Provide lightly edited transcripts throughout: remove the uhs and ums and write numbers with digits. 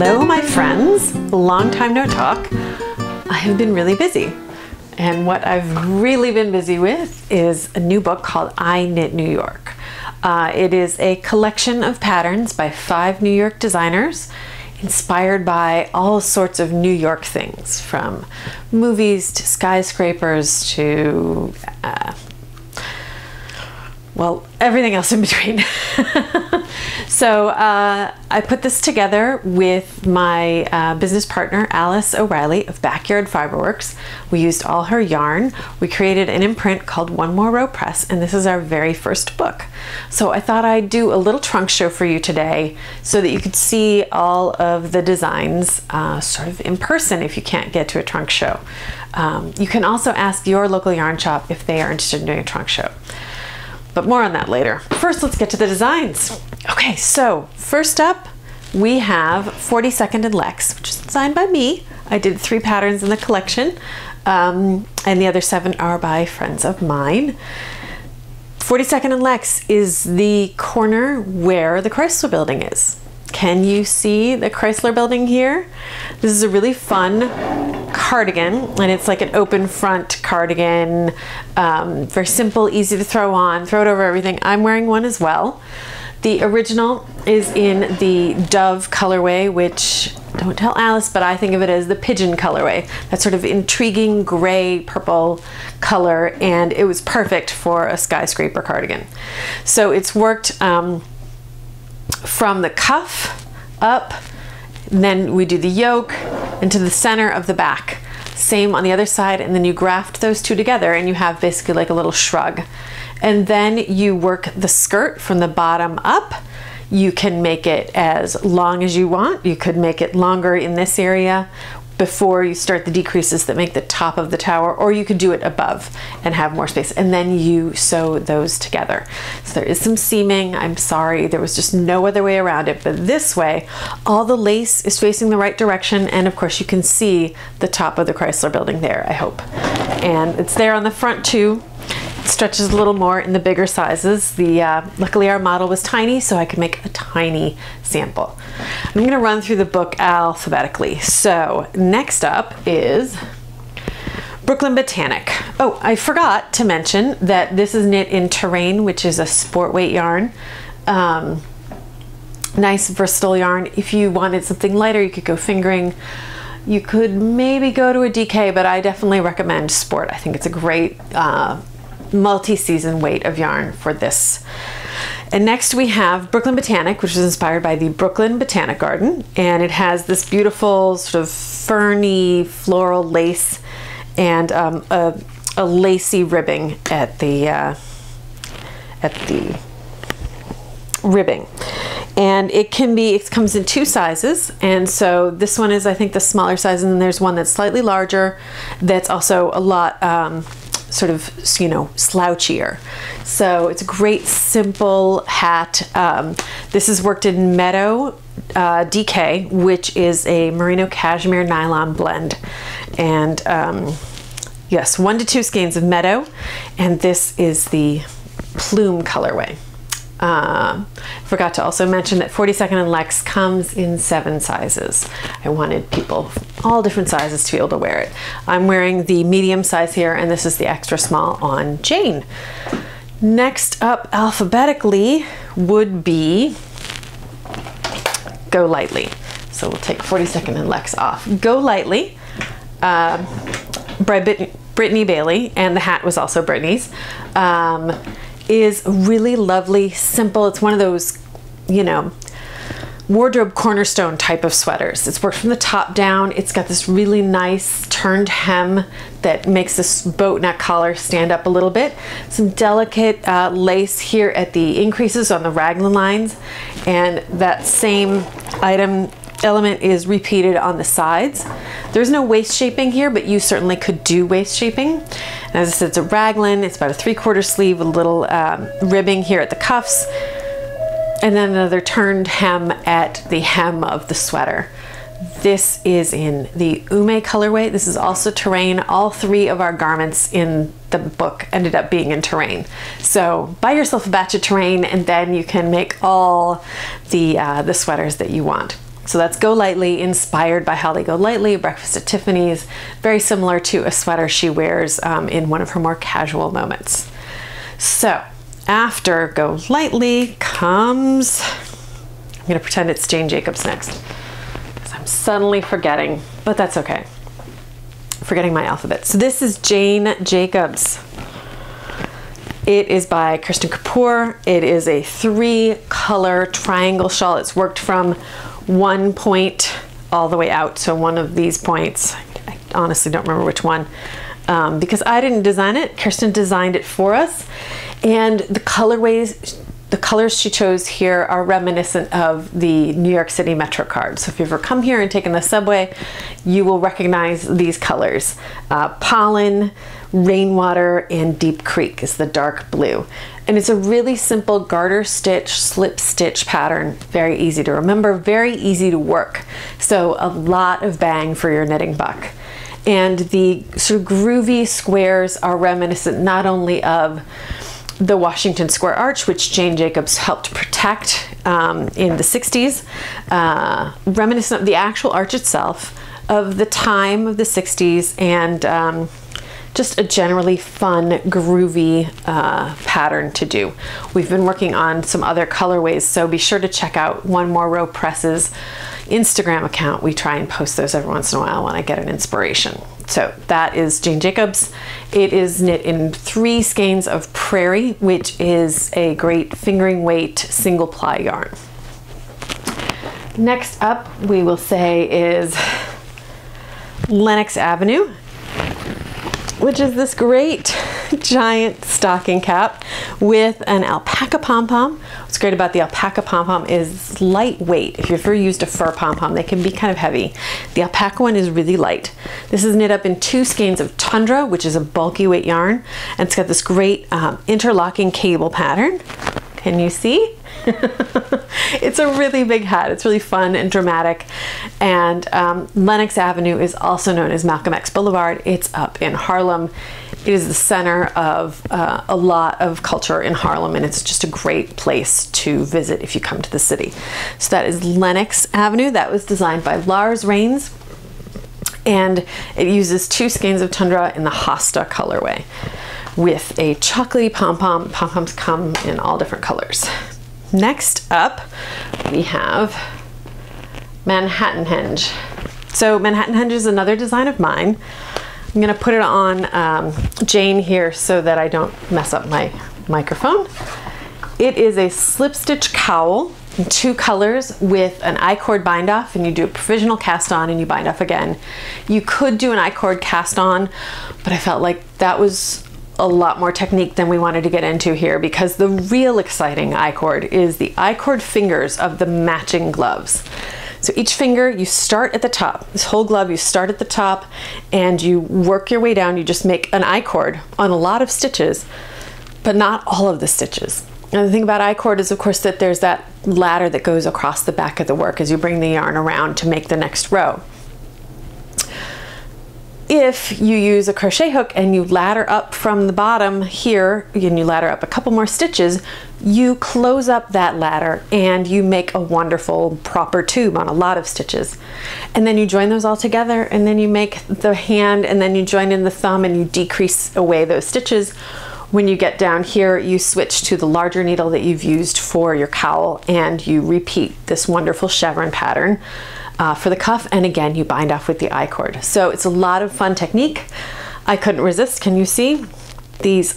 Hello, my friends. Long time no talk. I have been really busy. And what I've really been busy with is a new book called I Knit New York. It is a collection of patterns by 5 New York designers, inspired by all sorts of New York things, from movies to skyscrapers to, well, everything else in between. So I put this together with my business partner, Alice O'Reilly of Backyard Fiberworks. We used all her yarn. We created an imprint called One More Row Press, and this is our very first book. So I thought I'd do a little trunk show for you today so that you could see all of the designs sort of in person if you can't get to a trunk show. You can also ask your local yarn shop if they are interested in doing a trunk show. But more on that later. First, let's get to the designs. Okay, so first up, we have 42nd and Lex, which is designed by me. I did 3 patterns in the collection, and the other 7 are by friends of mine. 42nd and Lex is the corner where the Chrysler Building is. Can you see the Chrysler Building here? This is a really fun cardigan, and it's like an open front cardigan, very simple, easy to throw on, throw it over everything. I'm wearing one as well. The original is in the Dove colorway, which, don't tell Alice, but I think of it as the pigeon colorway. That sort of intriguing gray purple color, and it was perfect for a skyscraper cardigan. So it's worked from the cuff up, and then we do the yoke into the center of the back. Same on the other side, and then you graft those two together and you have basically like a little shrug. And then you work the skirt from the bottom up. You can make it as long as you want. You could make it longer in this area before you start the decreases that make the top of the tower, or you could do it above and have more space, and then you sew those together. So there is some seaming. I'm sorry, there was just no other way around it, but this way all the lace is facing the right direction, and of course you can see the top of the Chrysler Building there, I hope. And it's there on the front too. It stretches a little more in the bigger sizes. Luckily our model was tiny, so I could make a tiny sample. I'm going to run through the book alphabetically. So next up is Brooklyn Botanic. Oh, I forgot to mention that this is knit in Terrain, which is a sport weight yarn. Nice versatile yarn. If you wanted something lighter, you could go fingering. You could maybe go to a DK, but I definitely recommend Sport. I think it's a great multi-season weight of yarn for this. And next we have Brooklyn Botanic, which is inspired by the Brooklyn Botanic Garden, and it has this beautiful sort of ferny floral lace and a lacy ribbing at the ribbing. And it comes in 2 sizes, and so this one is, I think, the smaller size, and then there's one that's slightly larger that's also a lot sort of, you know, slouchier. So it's a great simple hat. This is worked in Meadow DK, which is a merino cashmere nylon blend, and yes, 1 to 2 skeins of Meadow, and this is the plume colorway. Forgot to also mention that 42nd and Lex comes in 7 sizes. I wanted people all different sizes to be able to wear it. I'm wearing the medium size here, and this is the extra small on Jane. Next up alphabetically would be Golightly. So we'll take 42nd and Lex off. Golightly by Brittney Bailey, and the hat was also Brittney's. Is really lovely, simple. It's one of those, you know, wardrobe cornerstone type of sweaters. It's worked from the top down. It's got this really nice turned hem that makes this boat neck collar stand up a little bit. Some delicate lace here at the increases on the raglan lines, and that same element is repeated on the sides. There's no waist shaping here, but you certainly could do waist shaping. And as I said, it's a raglan. It's about a 3/4 sleeve with a little ribbing here at the cuffs, and then another turned hem at the hem of the sweater. This is in the Ume colorway. This is also Terrain. All 3 of our garments in the book ended up being in Terrain. So buy yourself a batch of Terrain, and then you can make all the sweaters that you want. So that's Golightly, inspired by Holly Golightly, Breakfast at Tiffany's, very similar to a sweater she wears in one of her more casual moments. So after Golightly comes, I'm gonna pretend it's Jane Jacobs next, because I'm suddenly forgetting, but that's okay. Forgetting my alphabet. So this is Jane Jacobs. It is by Kirsten Kapur. It is a 3-color triangle shawl. It's worked from one point all the way out. So one of these points, I honestly don't remember which one, because I didn't design it. Kirsten designed it for us. And the colorways, the colors she chose here are reminiscent of the New York City Metro card. So if you've ever come here and taken the subway, you will recognize these colors. Pollen, Rainwater, and Deep Creek is the dark blue. And it's a really simple garter stitch, slip stitch pattern. Very easy to remember, very easy to work. So a lot of bang for your knitting buck. And the sort of groovy squares are reminiscent not only of the Washington Square Arch, which Jane Jacobs helped protect in the 60s, reminiscent of the actual arch itself, of the time of the 60s, and just a generally fun, groovy pattern to do. We've been working on some other colorways, so be sure to check out One More Row Press's Instagram account. We try and post those every once in a while when I get an inspiration. So that is Jane Jacobs. It is knit in 3 skeins of Prairie, which is a great fingering weight single ply yarn. Next up, we will say is Lennox Avenue, which is this great giant stocking cap with an alpaca pom-pom. What's great about the alpaca pom-pom is lightweight. If you've ever used a fur pom-pom, they can be kind of heavy. The alpaca one is really light. This is knit up in 2 skeins of Tundra, which is a bulky weight yarn, and it's got this great interlocking cable pattern. Can you see? It's a really big hat. It's really fun and dramatic. And Lennox Avenue is also known as Malcolm X Boulevard. It's up in Harlem. It is the center of a lot of culture in Harlem, and it's just a great place to visit if you come to the city. So that is Lennox Avenue. That was designed by Lars Rains, and it uses 2 skeins of Tundra in the Hosta colorway with a chocolatey pom-pom. Pom-poms come in all different colors. Next up, we have Manhattanhenge. So Manhattanhenge is another design of mine. I'm gonna put it on Jane here so that I don't mess up my microphone. It is a slip stitch cowl in 2 colors with an I-cord bind off, and you do a provisional cast on and you bind off again. You could do an I-cord cast on, but I felt like that was a lot more technique than we wanted to get into here, because the real exciting I-cord is the I-cord fingers of the matching gloves. So each finger, you start at the top. This whole glove, you start at the top and you work your way down. You just make an I-cord on a lot of stitches, but not all of the stitches. And the thing about I-cord is, of course, that there's that ladder that goes across the back of the work as you bring the yarn around to make the next row. If you use a crochet hook and you ladder up from the bottom here, and you ladder up a couple more stitches, you close up that ladder and you make a wonderful proper tube on a lot of stitches. And then you join those all together, and then you make the hand, and then you join in the thumb and you decrease away those stitches. When you get down here, you switch to the larger needle that you've used for your cowl, and you repeat this wonderful chevron pattern for the cuff, and again you bind off with the I-cord. So it's a lot of fun technique. I couldn't resist. Can you see? This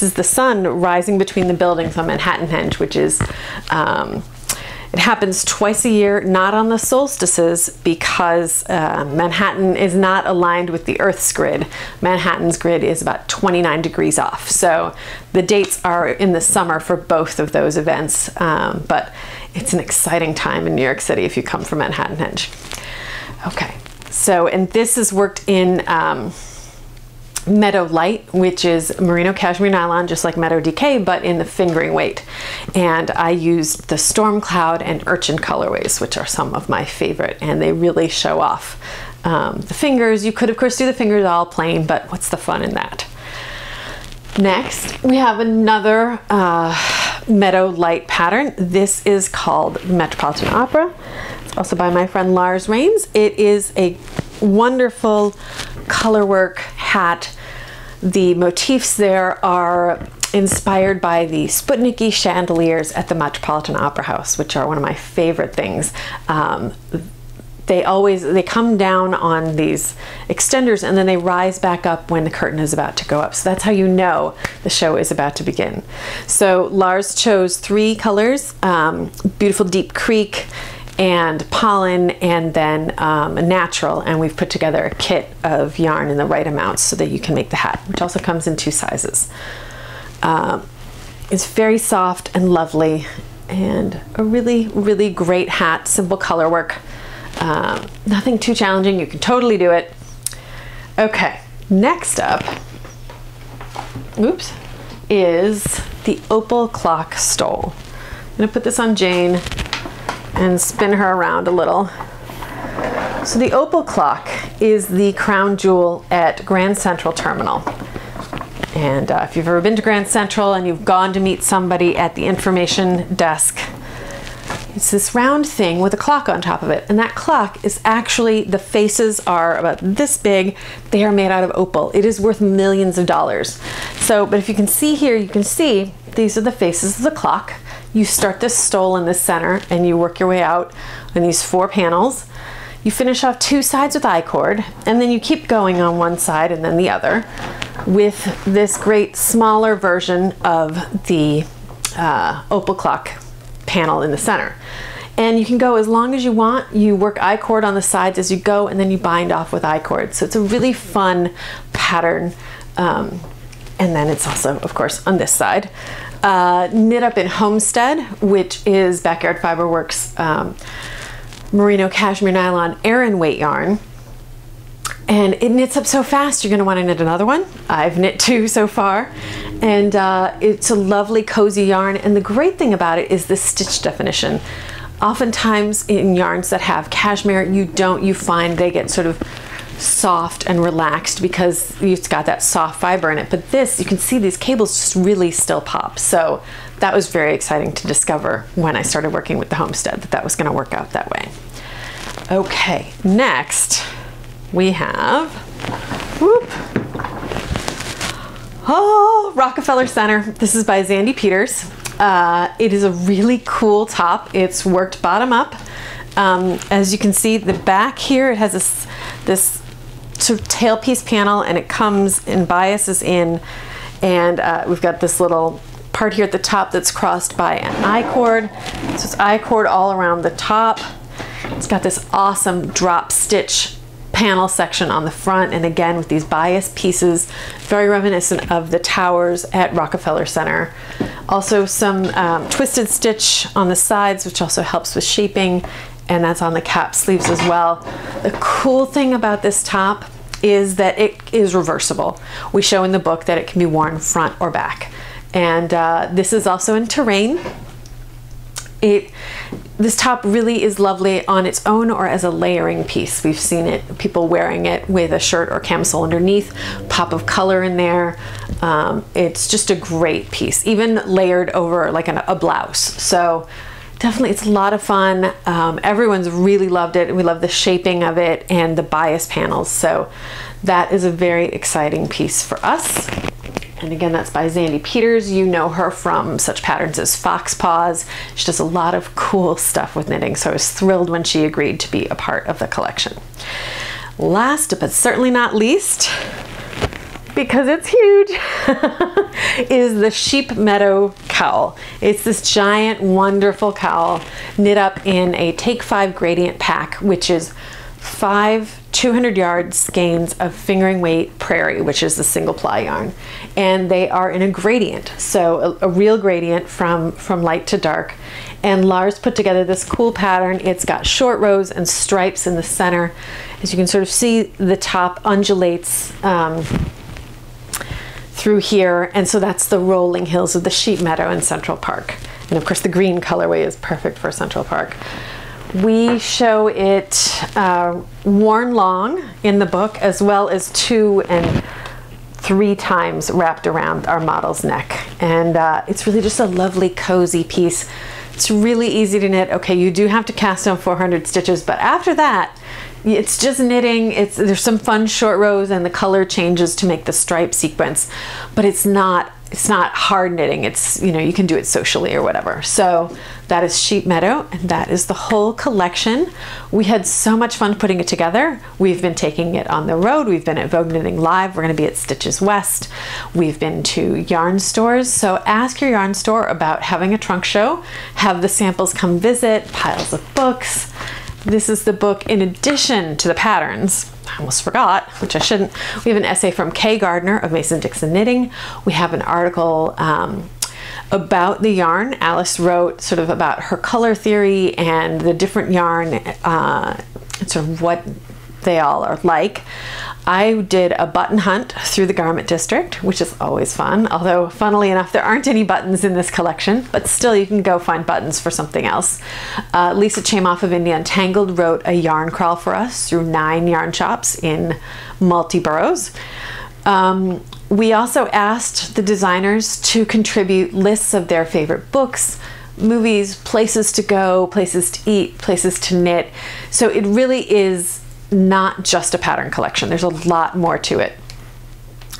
is the sun rising between the buildings on Manhattanhenge, which is it happens twice a year, not on the solstices, because Manhattan is not aligned with the Earth's grid. Manhattan's grid is about 29 degrees off. So the dates are in the summer for both of those events, but it's an exciting time in New York City if you come from Manhattanhenge. Okay, so, and this is worked in Meadow Light, which is merino cashmere nylon, just like Meadow DK, but in the fingering weight. And I used the Storm Cloud and Urchin colorways, which are some of my favorite, and they really show off the fingers. You could, of course, do the fingers all plain, but what's the fun in that? Next, we have another Meadow light pattern. This is called Metropolitan Opera. It's also by my friend Lars Rains. It is a wonderful colorwork hat. The motifs there are inspired by the Sputniki chandeliers at the Metropolitan Opera House, which are one of my favorite things. They come down on these extenders and then they rise back up when the curtain is about to go up. So that's how you know the show is about to begin. So Lars chose 3 colors, beautiful deep creek and pollen, and then a natural, and we've put together a kit of yarn in the right amounts so that you can make the hat, which also comes in 2 sizes. It's very soft and lovely and a really, really great hat, simple color work. Nothing too challenging, you can totally do it. Okay, next up, oops, is the Opel Clock stole. I'm gonna put this on Jane and spin her around a little. So the Opel Clock is the crown jewel at Grand Central Terminal. And if you've ever been to Grand Central and you've gone to meet somebody at the information desk, it's this round thing with a clock on top of it. And that clock is actually, the faces are about this big. They are made out of opal. It is worth millions of dollars. So, but if you can see here, you can see these are the faces of the clock. You start this stole in the center and you work your way out on these 4 panels. You finish off 2 sides with I-cord, and then you keep going on one side and then the other with this great smaller version of the Opel Clock panel in the center. And you can go as long as you want. You work I-cord on the sides as you go, and then you bind off with I-cord. So it's a really fun pattern. And then it's also, of course, on this side. Knit up in Homestead, which is Backyard Fiberworks merino cashmere nylon Aran weight yarn. And it knits up so fast, you're gonna wanna knit another one. I've knit 2 so far. And it's a lovely cozy yarn. And the great thing about it is the stitch definition. Oftentimes in yarns that have cashmere, you find they get sort of soft and relaxed because it's got that soft fiber in it. But this, you can see these cables just really still pop. So that was very exciting to discover when I started working with the Homestead, that was gonna work out that way. Okay, next we have, whoop, oh, Rockefeller Center. This is by Xandy Peters. It is a really cool top. It's worked bottom up. As you can see, the back here, it has this sort of tailpiece panel, and it comes and biases in, and we've got this little part here at the top that's crossed by an I-cord. So it's I-cord all around the top. It's got this awesome drop stitch panel section on the front, and again with these bias pieces, very reminiscent of the towers at Rockefeller Center. Also some twisted stitch on the sides, which also helps with shaping, and that's on the cap sleeves as well. The cool thing about this top is that it is reversible. We show in the book that it can be worn front or back. And this is also in terrain. This top really is lovely on its own or as a layering piece. We've seen it, people wearing it with a shirt or camisole underneath, pop of color in there. It's just a great piece, even layered over like a blouse. So definitely, it's a lot of fun. Everyone's really loved it. We love the shaping of it and the bias panels. So that is a very exciting piece for us. And again, that's by Xandy Peters. You know her from such patterns as Fox Paws. She does a lot of cool stuff with knitting, so I was thrilled when she agreed to be a part of the collection. Last, but certainly not least, because it's huge, is the Sheep Meadow cowl. It's this giant, wonderful cowl knit up in a Take 5 gradient pack, which is 5 200-yard skeins of fingering weight prairie, which is the single ply yarn, and they are in a gradient, so a real gradient from light to dark. And Lars put together this cool pattern. It's got short rows and stripes in the center. As you can sort of see, the top undulates through here, and so that's the rolling hills of the Sheep Meadow in Central Park. And of course the green colorway is perfect for Central Park. We show it worn long in the book, as well as 2- and 3 times wrapped around our model's neck. And it's really just a lovely cozy piece. It's really easy to knit. Okay, you do have to cast on 400 stitches, but after that, it's just knitting. There's some fun short rows and the color changes to make the stripe sequence, but it's not hard knitting. It's, you know, you can do it socially or whatever. So that is Sheep Meadow, and that is the whole collection. We had so much fun putting it together. We've been taking it on the road. We've been at Vogue Knitting Live. We're going to be at Stitches West. We've been to yarn stores. So ask your yarn store about having a trunk show. Have the samples come visit, piles of books. This is the book in addition to the patterns. I almost forgot, which I shouldn't. We have an essay from Kay Gardiner of Mason-Dixon Knitting. We have an article about the yarn. Alice wrote sort of about her color theory and the different yarn, and sort of what they all are like. I did a button hunt through the garment district, which is always fun, although funnily enough there aren't any buttons in this collection, but still you can go find buttons for something else. Lisa Chamoff of Indie Untangled wrote a yarn crawl for us through 9 yarn shops in multi-boroughs. We also asked the designers to contribute lists of their favorite books, movies, places to go, places to eat, places to knit. So it really is not just a pattern collection. There's a lot more to it.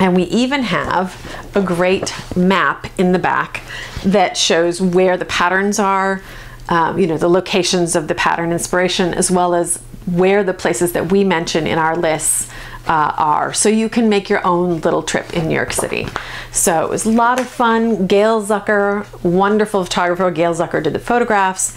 And we even have a great map in the back that shows where the patterns are, you know, the locations of the pattern inspiration, as well as where the places that we mention in our lists are. So you can make your own little trip in New York City. So it was a lot of fun. Gail Zucker, wonderful photographer, Gail Zucker did the photographs.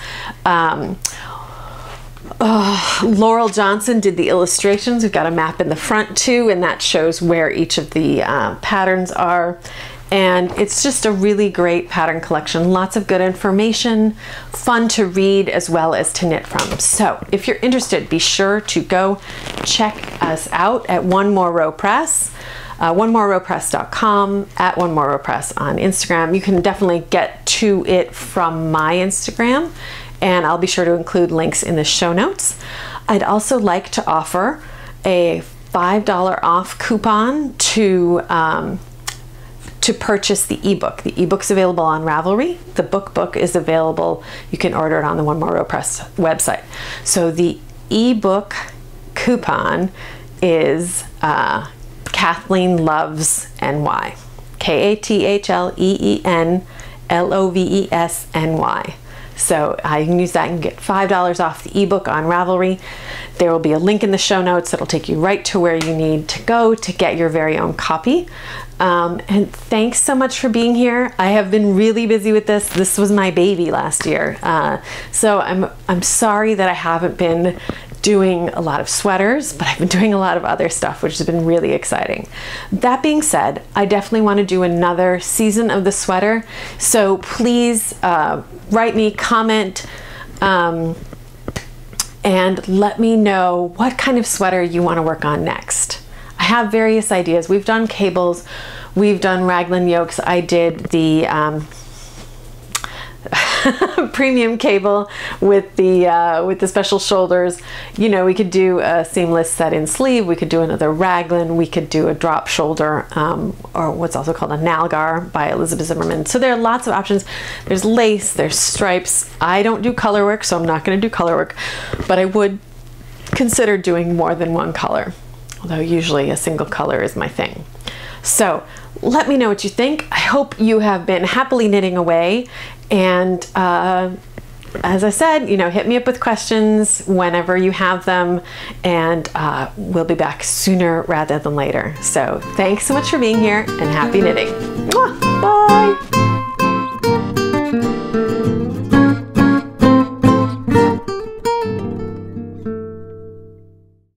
Laurel Johnson did the illustrations. We've got a map in the front too, and that shows where each of the patterns are. And it's just a really great pattern collection. Lots of good information, fun to read as well as to knit from. So if you're interested, be sure to go check us out at One More Row Press. OneMoreRowPress.com, at One More Row Press on Instagram. You can definitely get to it from my Instagram, and I'll be sure to include links in the show notes. I'd also like to offer a $5 off coupon to purchase the ebook. The ebook's available on Ravelry. The book is available. You can order it on the One More Row Press website. So the ebook coupon is Kathleen Loves NY. KATHLEENLOVESNY. So you can use that and get $5 off the ebook on Ravelry. There will be a link in the show notes that'll take you right to where you need to go to get your very own copy. And thanks so much for being here. I have been really busy with this. This was my baby last year. So I'm sorry that I haven't been doing a lot of sweaters, but I've been doing a lot of other stuff, which has been really exciting. That being said, I definitely want to do another season of the sweater. So please write me, comment, and let me know what kind of sweater you want to work on next. I have various ideas. We've done cables, we've done raglan yokes. I did the premium cable with the special shoulders. You know, we could do a seamless set-in sleeve, we could do another raglan, we could do a drop shoulder, or what's also called a nalgar by Elizabeth Zimmerman. So there are lots of options. There's lace, there's stripes. I don't do color work, so I'm not going to do color work, but I would consider doing more than one color, although usually a single color is my thing. So let me know what you think. I hope you have been happily knitting away, and as I said, you know, hit me up with questions whenever you have them, and we'll be back sooner rather than later. So thanks so much for being here, and happy knitting.